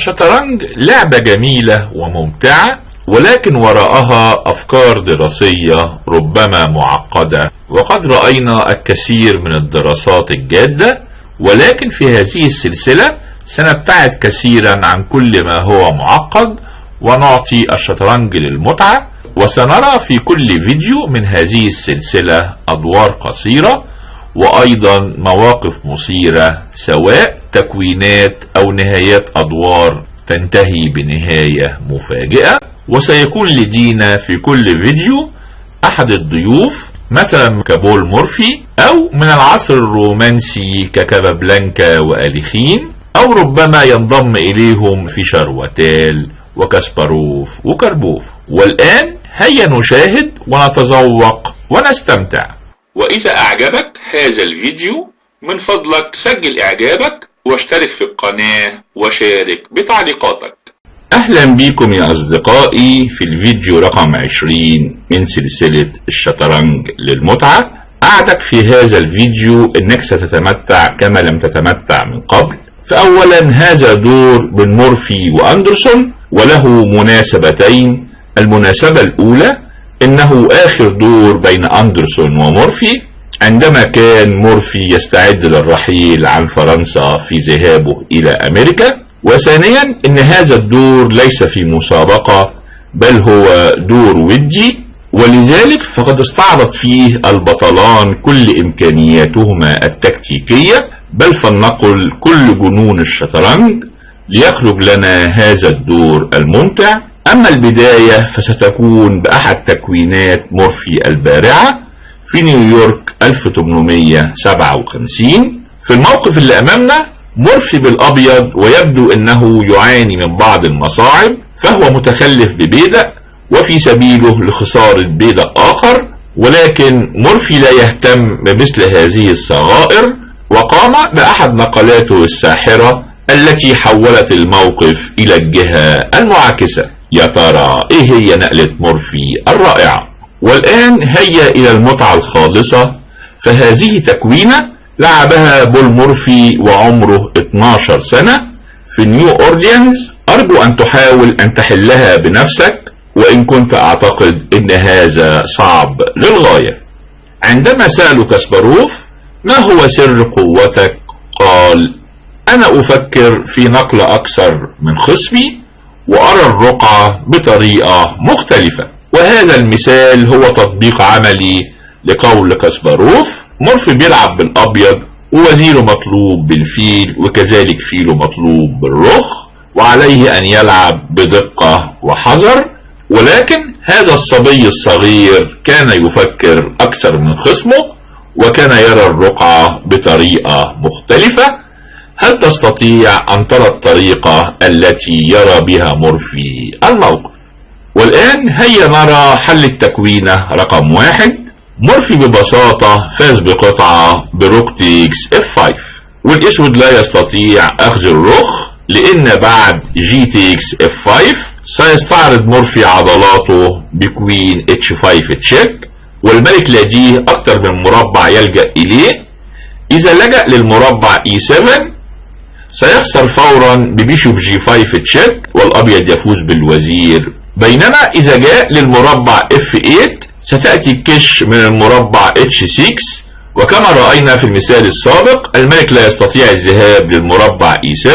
الشطرنج لعبة جميلة وممتعة، ولكن وراءها أفكار دراسية ربما معقدة، وقد رأينا الكثير من الدراسات الجادة، ولكن في هذه السلسلة سنبتعد كثيرا عن كل ما هو معقد ونعطي الشطرنج للمتعة. وسنرى في كل فيديو من هذه السلسلة أدوار قصيرة وأيضا مواقف مثيرة، سواء تكوينات أو نهايات أدوار تنتهي بنهاية مفاجئة. وسيكون لدينا في كل فيديو أحد الضيوف، مثلا كبول مورفي، أو من العصر الرومانسي ككابابلانكا وآليخين، أو ربما ينضم إليهم فيشر وتال وكاسباروف وكاربوف. والآن هيا نشاهد ونتذوق ونستمتع. وإذا أعجبك هذا الفيديو من فضلك سجل إعجابك واشترك في القناة وشارك بتعليقاتك. أهلا بكم يا أصدقائي في الفيديو رقم 20 من سلسلة الشطرنج للمتعة. أعدك في هذا الفيديو أنك ستتمتع كما لم تتمتع من قبل. فأولا هذا دور بين مورفي وأندرسون، وله مناسبتين. المناسبة الأولى إنه آخر دور بين أندرسون ومورفي، عندما كان مورفي يستعد للرحيل عن فرنسا في ذهابه إلى أمريكا. وثانيا إن هذا الدور ليس في مسابقة، بل هو دور ودي، ولذلك فقد استعرض فيه البطلان كل إمكانياتهما التكتيكية، بل فلنقل كل جنون الشطرنج ليخرج لنا هذا الدور الممتع. أما البداية فستكون بأحد تكوينات مورفي البارعة في نيويورك 1857. في الموقف اللي أمامنا مورفي بالأبيض، ويبدو أنه يعاني من بعض المصاعب، فهو متخلف ببيدق وفي سبيله لخسارة بيدق آخر، ولكن مورفي لا يهتم بمثل هذه الصغائر، وقام بأحد نقلاته الساحرة التي حولت الموقف إلى الجهة المعاكسة. يا ترى إيه هي نقلة مورفي الرائعة؟ والآن هيا إلى المتعة الخالصة. فهذه تكوينة لعبها بول مورفي وعمره 12 سنة في نيو أورليانز. أرجو أن تحاول أن تحلها بنفسك، وإن كنت أعتقد أن هذا صعب للغاية. عندما سألوا كاسباروف ما هو سر قوتك، قال: أنا أفكر في نقل أكثر من خصمي وأرى الرقعة بطريقة مختلفة. وهذا المثال هو تطبيق عملي لقول كاسباروف. مورفي بيلعب بالأبيض ووزيره مطلوب بالفيل، وكذلك فيله مطلوب بالرخ، وعليه أن يلعب بدقة وحذر. ولكن هذا الصبي الصغير كان يفكر أكثر من خصمه، وكان يرى الرقعة بطريقة مختلفة. هل تستطيع أن ترى الطريقة التي يرى بها مورفي الموقف؟ والآن هيا نرى حل التكوينة رقم 1. مورفي ببساطة فاز بقطعة بروك تيكس F5، والأسود لا يستطيع أخذ الرخ، لأن بعد جي تيكس F5 سيستعرض مورفي عضلاته بكوين H5 تشيك، والملك لديه أكثر من مربع يلجأ إليه. إذا لجأ للمربع E7 سيخسر فورا ببيشوب G5 تشيك، والأبيض يفوز بالوزير. بينما إذا جاء للمربع F8 ستأتي الكش من المربع H6، وكما رأينا في المثال السابق الملك لا يستطيع الذهاب للمربع E7،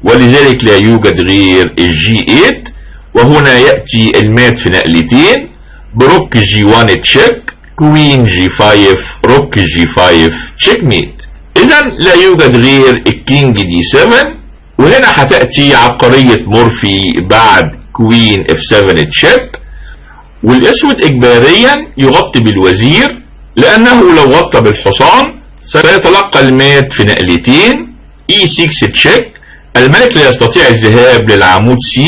ولذلك لا يوجد غير G8. وهنا يأتي المات في نقلتين بروك G1 تشيك، كوين G5، روك G5 تشيك ميت. إذا لا يوجد غير الكينج D7، وهنا هتأتي عبقرية مورفي بعد كوين F7 تشيك، والأسود إجباريا يغطي بالوزير، لأنه لو غطى بالحصان سيتلقى المات في نقلتين E6 تشيك. الملك لا يستطيع الذهاب للعمود C،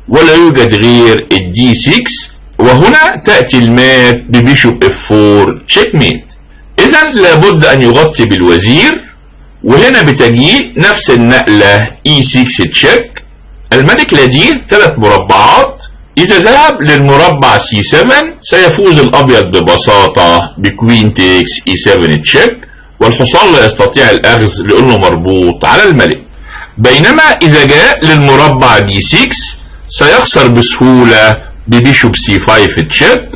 ولا يوجد غير الدي 6، وهنا تأتي المات ببيشوب F4 تشيك ميت. إذا لابد أن يغطي بالوزير، وهنا بتجي نفس النقلة E6 تشيك. الملك لديه 3 مربعات، إذا ذهب للمربع C7 سيفوز الأبيض ببساطة بكوين تيكس E7 تشيك، والحصان لا يستطيع الأخذ لأنه مربوط على الملك. بينما إذا جاء للمربع دي 6 سيخسر بسهولة ببيشوب سي 5 تشيك،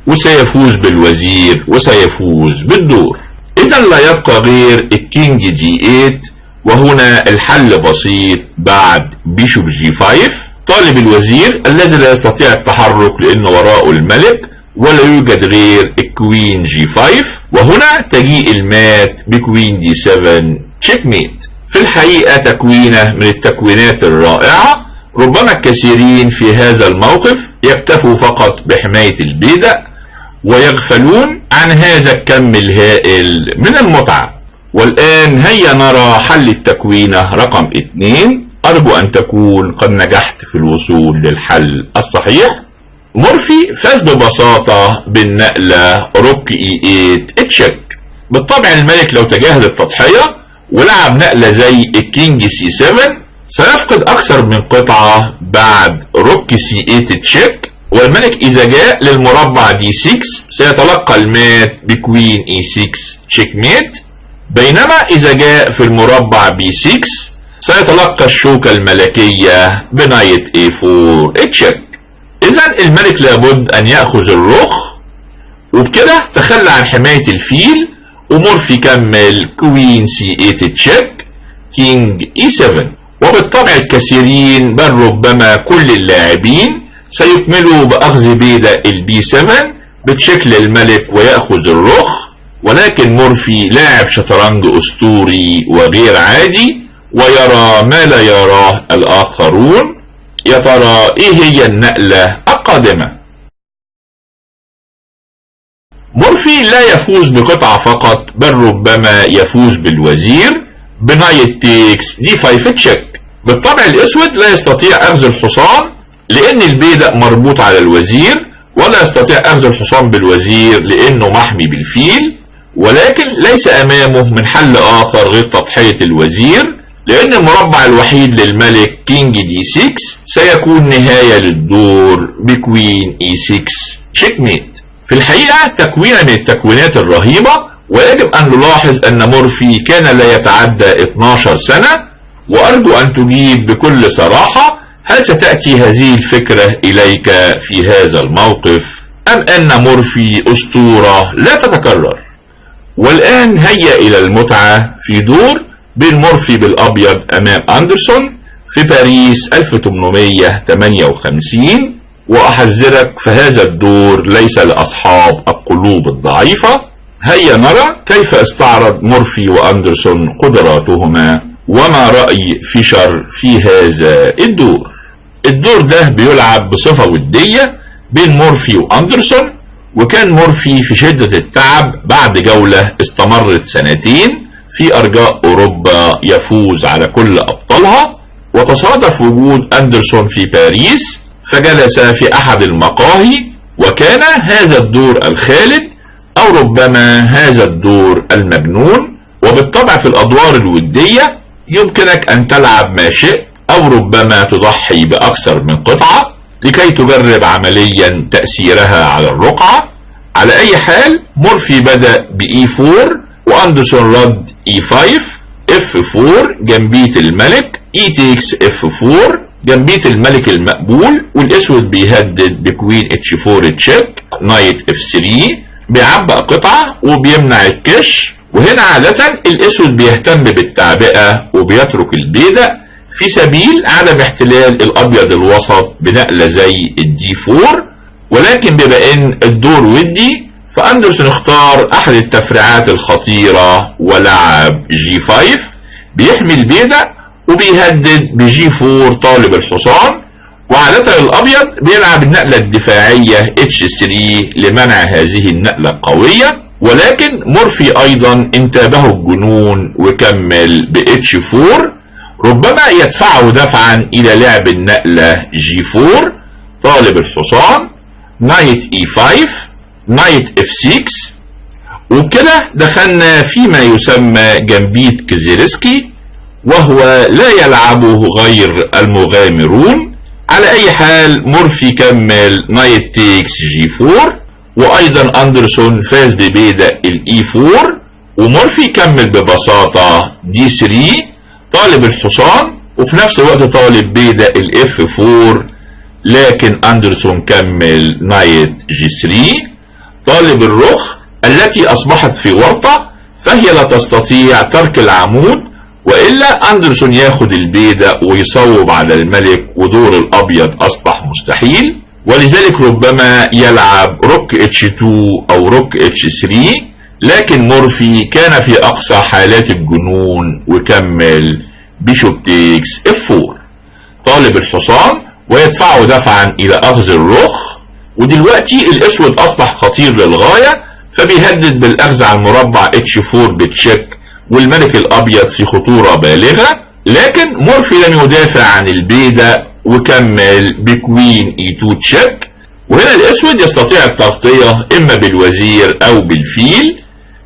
وسيفوز بالوزير وسيفوز بالدور. إذا لا يبقى غير الكينج جي 8، وهنا الحل بسيط بعد بيشوب جي 5. طالب الوزير الذي لا يستطيع التحرك لأنه وراءه الملك، ولا يوجد غير الكوين جي 5، وهنا تجيء المات بكوين دي 7 تشيك ميت. في الحقيقة تكوينة من التكوينات الرائعة. ربما الكثيرين في هذا الموقف يكتفوا فقط بحماية البيدق ويغفلون عن هذا الكم الهائل من المتعة. والآن هيا نرى حل التكوينة رقم 2. أرجو أن تكون قد نجحت في الوصول للحل الصحيح. مورفي فاز ببساطة بالنقلة روك اي 8 تشيك. بالطبع الملك لو تجاهل التضحية ولعب نقلة زي الكينج سي 7 سيفقد أكثر من قطعة بعد روك سي 8 تشيك، والملك إذا جاء للمربع دي 6 سيتلقى المات بكوين اي 6 تشيك ميت. بينما إذا جاء في المربع بي 6 سيتلقى الشوكة الملكية بنايت اي 4 تشيك. إذا الملك لابد أن يأخذ الرخ، وبكده تخلى عن حماية الفيل، ومورفي كمل كوين سي 8 تشيك كينج اي 7. وبالطبع الكثيرين بل ربما كل اللاعبين سيكملوا بأخذ بيدق البي 7 بتشيك للملك ويأخذ الرخ، ولكن مورفي لاعب شطرنج أسطوري وغير عادي ويرى ما لا يراه الآخرون. يا ترى ايه هي النقلة القادمة؟ مورفي لا يفوز بقطعة فقط، بل ربما يفوز بالوزير بنايت تيكس دي 5 تشيك. بالطبع الاسود لا يستطيع اخذ الحصان لان البيدق مربوط على الوزير، ولا يستطيع اخذ الحصان بالوزير لانه محمي بالفيل، ولكن ليس امامه من حل اخر غير تضحية الوزير، لأن المربع الوحيد للملك كينج دي 6 سيكون نهاية للدور بكوين اي 6 تشيك ميت. في الحقيقة تكوينة من التكوينات الرهيبة، ويجب أن نلاحظ أن مورفي كان لا يتعدى 12 سنة. وأرجو أن تجيب بكل صراحة، هل ستأتي هذه الفكرة إليك في هذا الموقف، أم أن مورفي أسطورة لا تتكرر؟ والآن هيا إلى المتعة في دور بين مورفي بالأبيض أمام أندرسون في باريس 1858. وأحذرك فهذا الدور ليس لأصحاب القلوب الضعيفة. هيا نرى كيف استعرض مورفي وأندرسون قدراتهما، وما رأي فيشر في هذا الدور. الدور ده بيلعب بصفة ودية بين مورفي وأندرسون، وكان مورفي في شدة التعب بعد جولة استمرت 2 في أرجاء أوروبا يفوز على كل أبطالها. وتصادف وجود أندرسون في باريس، فجلس في أحد المقاهي، وكان هذا الدور الخالد أو ربما هذا الدور المجنون. وبالطبع في الأدوار الودية يمكنك أن تلعب ما شئت، أو ربما تضحي بأكثر من قطعة لكي تجرب عمليا تأثيرها على الرقعة. على أي حال مورفي بدأ بE4 وأندرسون رد E5 F4 جنبية الملك E takes F4 جنبية الملك المقبول، والاسود بيهدد بكوين H4 تشيك نايت F3 بيعبأ قطعة وبيمنع الكش. وهنا عادة الاسود بيهتم بالتعبئة وبيترك البيدق في سبيل عدم احتلال الابيض الوسط بنقلة زي الدي 4. ولكن بما ان الدور ودي، فأندرسون اختار احد التفريعات الخطيرة ولعب جي 5 بيحمي البيدق وبيهدد بجي 4 طالب الحصان. وعادة الابيض بيلعب النقلة الدفاعية H3 لمنع هذه النقلة القوية، ولكن مورفي ايضا انتابه الجنون وكمل ب H4 ربما يدفعه دفعا الى لعب النقلة جي 4 طالب الحصان نايت E5 نايت F6. وبكده دخلنا فيما يسمى جنبيت كزيرسكي، وهو لا يلعبه غير المغامرون. على اي حال مورفي كمل نايت تيكس جي 4، وايضا اندرسون فاز ببيدق الاي 4، ومورفي كمل ببساطة دي 3 طالب الحصان وفي نفس الوقت طالب بيدا الاف 4، لكن اندرسون كمل نايت جي 3. طالب الرخ التي اصبحت في ورطة، فهي لا تستطيع ترك العمود، وإلا أندرسون ياخد البيدق ويصوب على الملك ودور الأبيض أصبح مستحيل، ولذلك ربما يلعب روك اتش 2 أو روك اتش 3. لكن مورفي كان في أقصى حالات الجنون وكمل بيشوب تيكس اف 4. طالب الحصان ويدفعه دفعا إلى أخذ الرخ، ودلوقتي الأسود أصبح خطير للغاية، فبيهدد بالأخذ على المربع اتش 4 بتشيك، والملك الأبيض في خطورة بالغة. لكن مورفي لم يدافع عن البيدق وكمل بكوين اي 2 تشيك، وهنا الأسود يستطيع التغطية إما بالوزير أو بالفيل.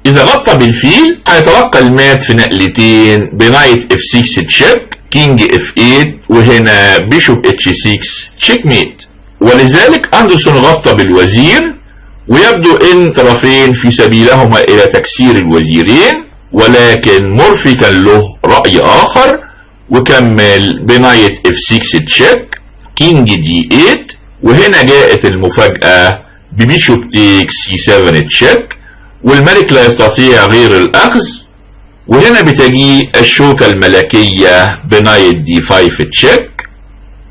إذا غطى بالفيل هيتلقى المات في نقلتين بنايت اف 6 تشيك، كينج اف 8، وهنا بيشوب اتش 6 تشيك ميت. ولذلك أندرسون غطى بالوزير، ويبدو ان طرفين في سبيلهما الى تكسير الوزيرين، ولكن مورفي كان له رأي اخر وكمل بنايت اف 6 تشيك، كينج دي 8، وهنا جاءت المفاجأة ببيشوب تيك سي 7 تشيك، والملك لا يستطيع غير الاخذ، وهنا بتجي الشوكة الملكية بنايت دي 5 تشيك،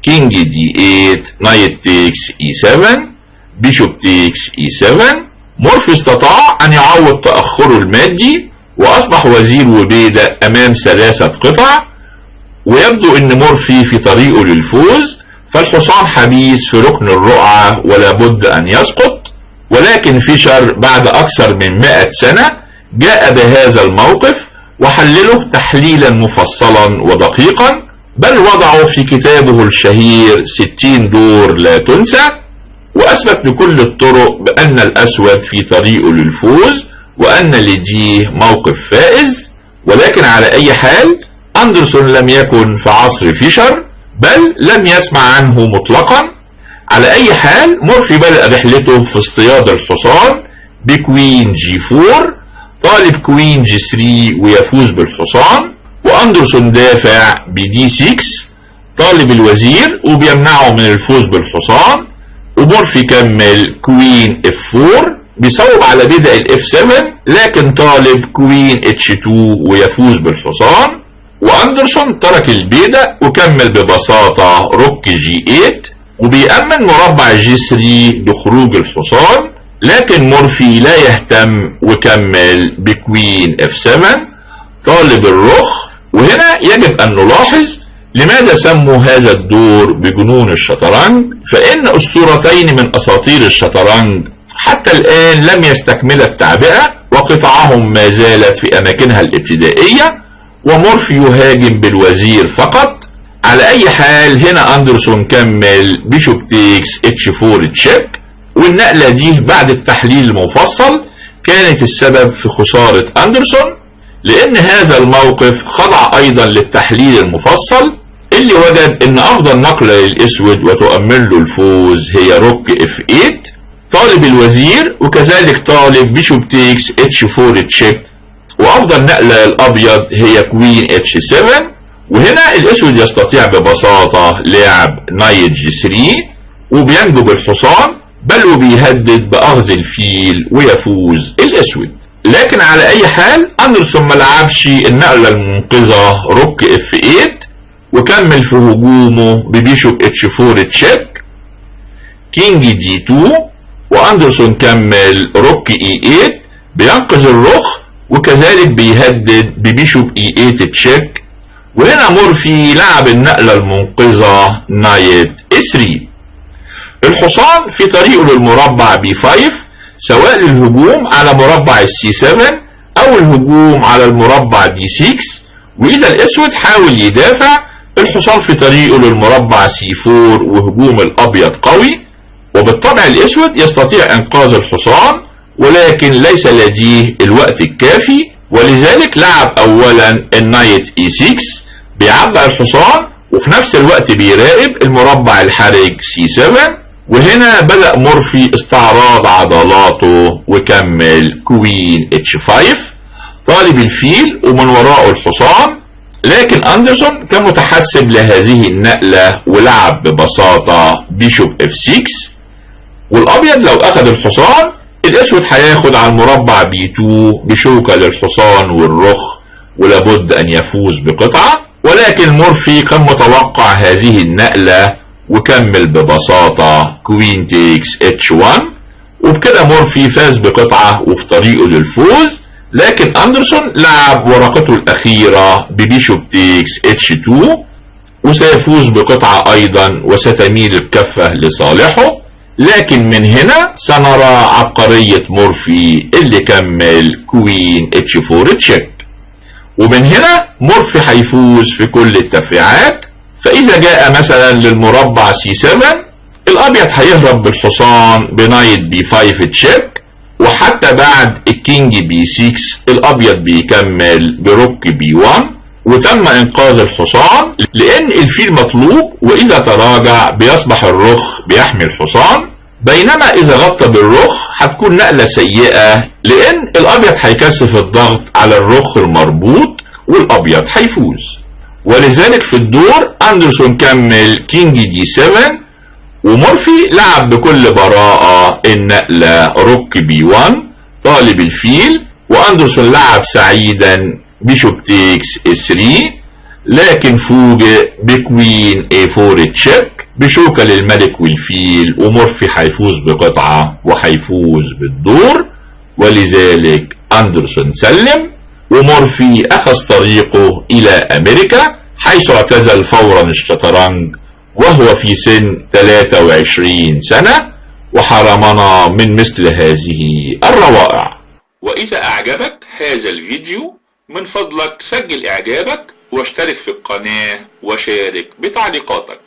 كينج دي 8، نايت تيكس اي 7، بيشوب تيكس اي 7. مورفي استطاع ان يعوض تأخره المادي، واصبح وزير وبيدق امام 3 قطع، ويبدو ان مورفي في طريقه للفوز، فالحصان حبيس في ركن الرقعة ولا بد ان يسقط. ولكن فيشر بعد اكثر من 100 سنة جاء بهذا الموقف وحلله تحليلا مفصلا ودقيقا، بل وضعه في كتابه الشهير 60 دور لا تنسى، وأثبت بكل الطرق بأن الأسود في طريقه للفوز، وأن لديه موقف فائز. ولكن على أي حال أندرسون لم يكن في عصر فيشر، بل لم يسمع عنه مطلقا. على أي حال مورفي بدأ رحلته في اصطياد الحصان بكوين جي 4، طالب كوين جي 3 ويفوز بالحصان، وأندرسون دافع بدي 6، طالب الوزير وبيمنعه من الفوز بالحصان، ومورفي كمل كوين اف 4 بيصوب على بيدق الاف 7، لكن طالب كوين اتش 2 ويفوز بالحصان، واندرسون ترك البيدق وكمل ببساطة روك جي 8 وبيأمن مربع جي 3 بخروج الحصان، لكن مورفي لا يهتم وكمل بكوين اف 7 طالب الرخ. وهنا يجب ان نلاحظ لماذا سموا هذا الدور بجنون الشطرنج، فإن أسطورتين من أساطير الشطرنج حتى الآن لم يستكمل التعبئة، وقطعهم ما زالت في أماكنها الابتدائية، ومورفي يهاجم بالوزير فقط. على أي حال هنا أندرسون كمل بيشوب تيكس اتش 4 تشيك، والنقلة دي بعد التحليل المفصل كانت السبب في خسارة أندرسون، لأن هذا الموقف خضع أيضا للتحليل المفصل اللي وجد ان افضل نقلة للاسود وتؤمن له الفوز هي روك اف 8 طالب الوزير، وكذلك طالب بيشوب تيكس اتش 4 تشيك، وافضل نقلة للابيض هي كوين اتش 7، وهنا الاسود يستطيع ببساطة لعب نايت جي 3 وبينجو بالحصان، بل وبيهدد باخذ الفيل ويفوز الاسود. لكن على اي حال اندرسون ما لعبش النقلة المنقذة روك اف 8 وكمل في هجومه ببيشوب اتش 4 تشيك، كينج دي 2، واندرسون كمل روك اي 8 بينقذ الرخ، وكذلك بيهدد ببيشوب اي 8 تشيك، وهنا مورفي لعب النقلة المنقذة نايت اي 3. الحصان في طريقه للمربع بي 5، سواء للهجوم على مربع السي 7 او الهجوم على المربع دي 6، واذا الاسود حاول يدافع الحصان في طريقه للمربع سي 4 وهجوم الابيض قوي، وبالطبع الاسود يستطيع انقاذ الحصان، ولكن ليس لديه الوقت الكافي، ولذلك لعب اولا النايت اي 6 بيعبأ الحصان، وفي نفس الوقت بيراقب المربع الحرج سي 7، وهنا بدأ مورفي استعراض عضلاته وكمل كوين اتش 5 طالب الفيل ومن وراءه الحصان، لكن أندرسون كان متحسب لهذه النقلة ولعب ببساطة بيشوب F6، والأبيض لو أخذ الحصان الأسود هياخد على المربع B2 بشوكة للحصان والرخ، ولابد أن يفوز بقطعة. ولكن مورفي كان متوقع هذه النقلة وكمل ببساطة كوين تيكس H1، وبكده مورفي فاز بقطعة وفي طريقه للفوز. لكن أندرسون لعب ورقته الأخيرة ببيشوب تيكس H2 وسيفوز بقطعة أيضا وستميل الكفة لصالحه. لكن من هنا سنرى عبقرية مورفي اللي كمل كوين H4 تشيك، ومن هنا مورفي هيفوز في كل التفريعات. فإذا جاء مثلا للمربع C7 الأبيض هيهرب بالحصان بنايت B5 تشيك، وحتى بعد الكينج B6 الأبيض بيكمل بروك B1 وتم إنقاذ الحصان لأن الفيل مطلوب، وإذا تراجع بيصبح الرخ بيحمي الحصان. بينما إذا غطى بالرخ هتكون نقلة سيئة لأن الأبيض هيكثف الضغط على الرخ المربوط والأبيض هيفوز. ولذلك في الدور أندرسون كمل كينج D7 ومورفي لعب بكل براءة النقلة روك B1 طالب الفيل، وأندرسون لعب سعيدا بيشوب تيكس A3، لكن فوجئ بكوين A4 تشيك بشوكة للملك والفيل، ومورفي هيفوز بقطعة وهيفوز بالدور. ولذلك أندرسون سلم، ومورفي أخذ طريقه إلى أمريكا حيث اعتزل فورا الشطرنج وهو في سن 23 سنة، وحرمنا من مثل هذه الروائع. وإذا أعجبك هذا الفيديو من فضلك سجل إعجابك واشترك في القناة وشارك بتعليقاتك.